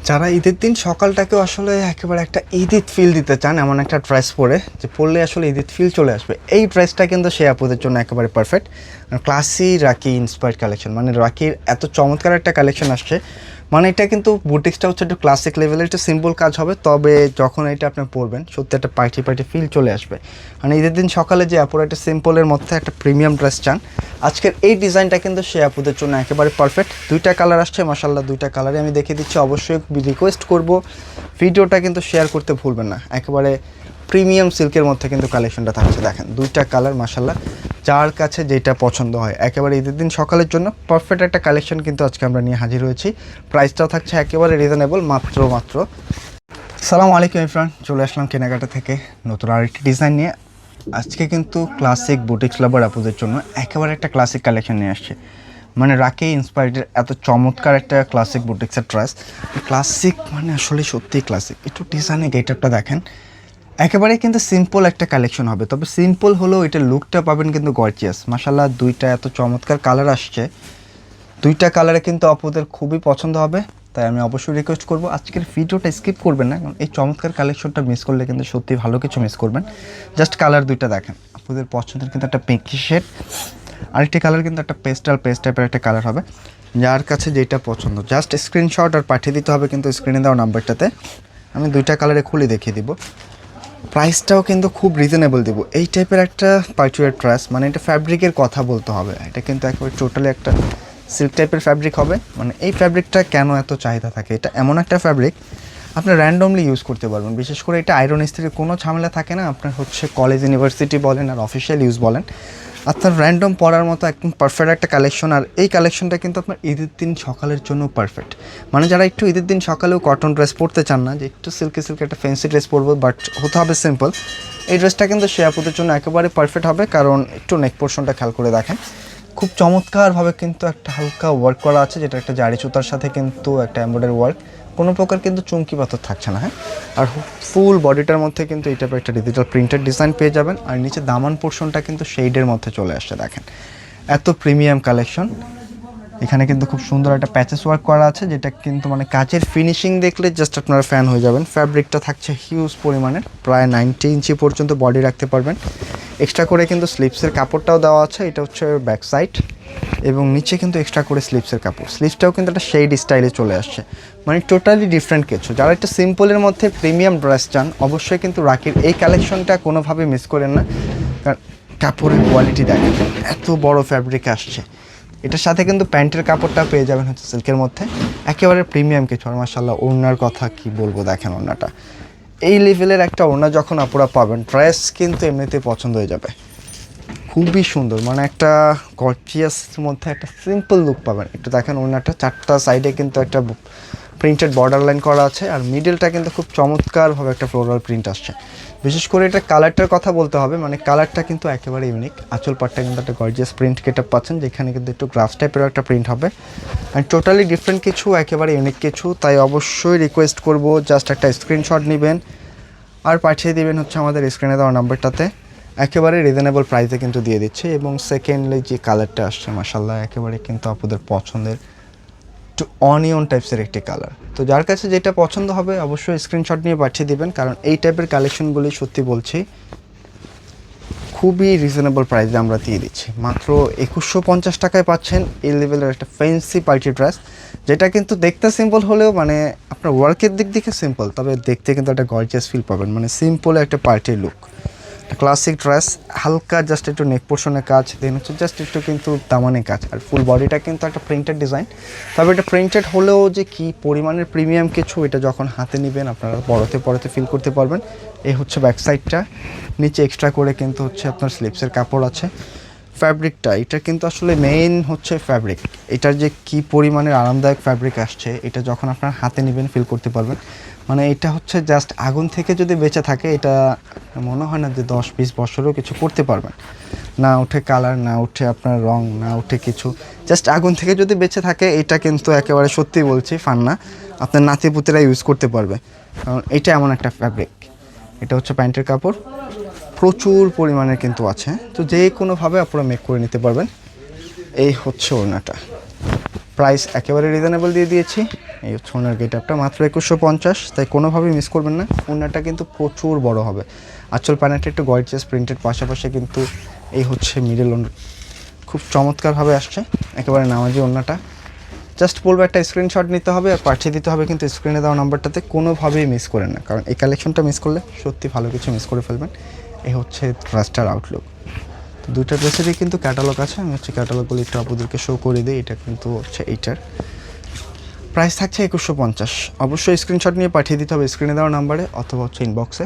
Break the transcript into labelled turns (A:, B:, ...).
A: যারা ঈদের দিন সকালটাকেও আসলে একেবারে একটা ঈদের ফিল দিতে চান এমন একটা ড্রেস পরে যে পরলে আসলে ঈদের ফিল চলে আসবে, এই ড্রেসটা কিন্তু সে আপুদের জন্য একেবারে পারফেক্ট। ক্লাসি রাকি ইন্সপায়ার্ড কালেকশন, মানে রাকির এত চমৎকার একটা কালেকশন আসছে, মানে এটা কিন্তু বুটিক্সটা হচ্ছে একটু ক্লাসিক লেভেলের, একটু সিম্পল কাজ হবে, তবে যখন এটা আপনি পরবেন সত্যি একটা পার্টি পার্টি ফিল চলে আসবে। মানে ঈদের দিন সকালে যে আপুরা একটা সিম্পলের মধ্যে একটা প্রিমিয়াম ড্রেস চান, আজকের এই ডিজাইনটা কিন্তু সে আপুদের জন্য একেবারে পারফেক্ট। দুইটা কালার আসছে, মাশাআল্লাহ দুইটা কালারে আমি দেখিয়ে দিচ্ছি। অবশ্যই রিকোয়েস্ট করব ভিডিওটা কিন্তু শেয়ার করতে ভুলবেন না। একেবারে প্রিমিয়াম সিল্কের মধ্যে কিন্তু কালেকশনটা থাকছে, দেখেন দুইটা কালার মাশাআল্লাহ, যার কাছে যেটা পছন্দ হয় একেবারে ঈদের দিন সকালের জন্য পারফেক্ট একটা কালেকশন কিন্তু আজকে আমরা নিয়ে হাজির হয়েছি। প্রাইসটাও থাকছে একেবারে রিজনেবল, মাত্র সালামু আলাইকুম এভরিওয়ান, চলে আসলাম কেনাকাটা থেকে নতুন আরেকটি ডিজাইন নিয়ে। আজকে কিন্তু ক্লাসিক বুটিক্স লাভার আপুদের জন্য একেবারে একটা ক্লাসিক কালেকশন নিয়ে আসছে। মানে রাকি ইন্সপায়ার্ডের এত চমৎকার একটা ক্লাসিক বুটিক্সের ড্রেস, ক্লাসিক মানে আসলে সত্যিই ক্লাসিক। একটু ডিজাইনে গেটআপটা দেখেন, একেবারে কিন্তু সিম্পল একটা কালেকশন হবে, তবে সিম্পল হলেও এটার লুকটা পাবেন কিন্তু গর্জিয়াস। মাশাআল্লাহ দুইটা এত চমৎকার কালার আসছে, দুইটা কালারে কিন্তু আপুদের খুবই পছন্দ হবে। তাই আমি অবশ্যই রিকোয়েস্ট করবো আজকের ভিডিওটা স্কিপ করবেন না, কারণ এই চমৎকার কালেকশনটা মিস করলে কিন্তু সত্যি ভালো কিছু মিস করবেন। জাস্ট কালার দুইটা দেখেন, আপুদের পছন্দের কিন্তু একটা পিঙ্কি শেড, আরেকটি কালার কিন্তু একটা পেস্ট টাইপের একটা কালার হবে। যার কাছে যেটা পছন্দ জাস্ট স্ক্রিনশট আর পাঠিয়ে দিতে হবে কিন্তু স্ক্রিনে দেওয়া নাম্বারটাতে। আমি দুইটা কালারে খুলে দেখিয়ে দিব, প্রাইসটাও কিন্তু খুব রিজনেবল দিব। এই টাইপের একটা পার্টিওয়ার ড্রেস, মানে এটা ফ্যাব্রিকের কথা বলতে হবে, এটা কিন্তু একেবারে টোটালি একটা সিল্ক টাইপের ফ্যাব্রিক হবে। মানে এই ফ্যাব্রিকটা কেন এত চাহিদা থাকে, এটা এমন একটা ফ্যাব্রিক আপনার র্যান্ডমলি ইউজ করতে পারবেন। বিশেষ করে এটা আয়রন ইস্ত্রির কোনো ঝামেলা থাকে না, আপনার হচ্ছে কলেজ ইউনিভার্সিটি বলেন আর অফিসিয়াল ইউজ বলেন, আপনার র্যান্ডম পরার মতো একদম পারফেক্ট একটা কালেকশন। আর এই কালেকশনটা কিন্তু আপনার ঈদের দিন সকালের জন্য পারফেক্ট। মানে যারা একটু ঈদের দিন সকালেও কটন ড্রেস পরতে চান না, যে একটু সিল্কি একটা ফ্যান্সি ড্রেস পরবো বাট হতে হবে সিম্পল, এই ড্রেসটা কিন্তু সে আপুদের জন্য একেবারে পারফেক্ট হবে। কারণ একটু নেক পোর্শনটা খেয়াল করে দেখেন, খুব চমৎকারভাবে কিন্তু একটা হালকা ওয়ার্ক করা আছে, যেটা একটা জারি সুতার সাথে কিন্তু একটা এমব্রয়ডারি ওয়ার্ক, কোনো প্রকার কিন্তু চুমকি পাথর থাকছে না। হ্যাঁ, আর ফুল বডিটার মধ্যে কিন্তু এই টাইপের একটা ডিজিটাল প্রিন্টেড ডিজাইন পেয়ে যাবেন। আর নিচে দামান পোর্শনটা কিন্তু শেডের মধ্যে চলে আসছে, দেখেন এত প্রিমিয়াম কালেকশন। এখানে কিন্তু খুব সুন্দর একটা প্যাচেস ওয়ার্ক করা আছে, যেটা কিন্তু মানে কাচের ফিনিশিং দেখলে জাস্ট আপনারা ফ্যান হয়ে যাবেন। ফ্যাব্রিকটা থাকছে হিউজ পরিমাণের, প্রায় 90 ইঞ্চি পর্যন্ত বডি রাখতে পারবেন। এক্সট্রা করে কিন্তু স্লিপসের কাপড়টাও দেওয়া আছে, এটা হচ্ছে ব্যাক সাইড, এবং নিচে কিন্তু এক্সট্রা করে স্লিপসের কাপড়, স্লিপসটাও কিন্তু একটা শেড স্টাইলে চলে আসছে, মানে টোটালি ডিফারেন্ট কিছু। যারা একটা সিম্পলের মধ্যে প্রিমিয়াম ড্রেস চান অবশ্যই কিন্তু রাকির এই কালেকশনটা কোনোভাবে মিস করেন না, কারণ কাপড়ের কোয়ালিটি দেখেন এত বড় ফ্যাব্রিক আসছে। এটার সাথে কিন্তু প্যান্টের কাপড়টা পেয়ে যাবেন হচ্ছে সিল্কের মধ্যে, একেবারে প্রিমিয়াম কিছু। আর মাশাআল্লাহ ওড়নার কথা কি বলবো, দেখেন ওড়নাটা এই লেভেলের একটা ওড়না যখন আপনারা পাবেন, ড্রেস কিন্তু এমনিতেই পছন্দ হয়ে যাবে, খুবই সুন্দর। মানে একটা গর্জিয়াস মধ্যে একটা সিম্পল লুক পাবেন। একটু দেখেন ওড়নাটা চারটা সাইডে কিন্তু একটা প্রিন্টেড বর্ডার লাইন করা আছে, আর মিডলটা কিন্তু খুব চমৎকারভাবে একটা ফ্লোরাল প্রিন্ট আসছে। বিশেষ করে এটা কালারটার কথা বলতে হবে, মানে কালারটা কিন্তু একেবারে ইউনিক। আঁচল পাটটা কিন্তু একটা গর্জিয়াস প্রিন্ট গেটআপ পাচ্ছেন, যেখানে কিন্তু একটু গ্রাফ টাইপের একটা প্রিন্ট হবে, অ্যান্ড টোটালি ডিফারেন্ট কিছু, একেবারে ইউনিক কিছু। তাই অবশ্যই রিকোয়েস্ট করব জাস্ট একটা স্ক্রিনশট নেবেন আর পাঠিয়ে দেবেন হচ্ছে আমাদের স্ক্রিনে দেওয়া নাম্বারটাতে। একেবারে রিজনেবল প্রাইসে কিন্তু দিয়ে দিচ্ছে। এবং সেকেন্ডলি যে কালারটা আসছে মাশাআল্লাহ একেবারে কিন্তু আপনাদের পছন্দের একটু অনিয়ন টাইপসের একটি কালার। তো যার কাছে যেটা পছন্দ হবে অবশ্যই স্ক্রিনশট নিয়ে পাঠিয়ে দিবেন, কারণ এই টাইপের কালেকশনগুলি সত্যি বলছি খুবই রিজনেবল প্রাইসে আমরা দিয়ে দিচ্ছি। মাত্র 2150 টাকায় পাচ্ছেন এই লেভেলের একটা ফ্যান্সি পার্টি ড্রেস, যেটা কিন্তু দেখতে সিম্পল হলেও মানে আপনার ওয়ার্কের দিক থেকে সিম্পল, তবে দেখতে কিন্তু একটা গর্জিয়াস ফিল পাবেন। মানে সিম্পল একটা পার্টির লুক, ক্লাসিক ড্রেস, হালকা জাস্ট একটু নেক পোর্শনের কাজ, দেন হচ্ছে জাস্ট একটু কিন্তু দামানে কাজ, আর ফুল বডিটা কিন্তু একটা প্রিন্টেড ডিজাইন। তবে এটা প্রিন্টেড হলেও যে কী পরিমাণের প্রিমিয়াম কিছু, এটা যখন হাতে নেবেন আপনারা পরতে ফিল করতে পারবেন। এই হচ্ছে ব্যাক সাইডটা, নিচে এক্সট্রা করে কিন্তু হচ্ছে আপনার স্লিপসের কাপড় আছে। ফ্যাব্রিকটা এটা কিন্তু আসলে মেইন হচ্ছে ফ্যাব্রিক, এটার যে কী পরিমাণের আরামদায়ক ফ্যাব্রিক আসছে, এটা যখন আপনার হাতে নেবেন ফিল করতে পারবেন। মানে এটা হচ্ছে জাস্ট আগুন থেকে যদি বেঁচে থাকে, এটা মনে হয় না যে 10-20 বছরেও কিছু করতে পারবেন না, উঠে কালার না উঠে আপনার রং না উঠে কিছু, জাস্ট আগুন থেকে যদি বেঁচে থাকে, এটা কিন্তু একেবারে সত্যি বলছি ফান না, আপনার নাতিপুতিরা ইউজ করতে পারবে, কারণ এটা এমন একটা ফ্যাব্রিক। এটা হচ্ছে প্যান্টের কাপড়, প্রচুর পরিমাণে কিন্তু আছে, তো যে কোনোভাবে আপনারা মেক করে নিতে পারবেন। এই হচ্ছে ওড়নাটা, প্রাইস একেবারে রিজনেবল দিয়ে দিয়েছি। এই হচ্ছে ওনার গেট আপটা মাত্র 2150, তাই কোনোভাবেই মিস করবেন না। ওনারটা কিন্তু প্রচুর বড় হবে। আঁচল প্যানেলটা একটু গর্জিয়াস প্রিন্টেড, পাশাপাশি কিন্তু এই হচ্ছে মিডল ওনার খুব চমৎকারভাবে আসছে, একেবারে নামাজি ওনাটা। জাস্ট বলবো একটা স্ক্রিনশট নিতে হবে আর পাঠিয়ে দিতে হবে কিন্তু স্ক্রিনে দেওয়া নাম্বারটাতে, কোনোভাবেই মিস করেন না, কারণ এই কালেকশনটা মিস করলে সত্যি ভালো কিছু মিস করে ফেলবেন। এই হচ্ছে ড্রেসটার আউটলুক। তো দুইটা ড্রেসেরই কিন্তু ক্যাটালগ আছে, আমি হচ্ছে ক্যাটালগুলো একটু আপনাদেরকে শো করে দিই। এটা কিন্তু হচ্ছে এইটার প্রাইস থাকছে 2150। অবশ্যই স্ক্রিনশট নিয়ে পাঠিয়ে দিতে হবে স্ক্রিনে দেওয়া নাম্বারে অথবা হচ্ছে ইনবক্সে।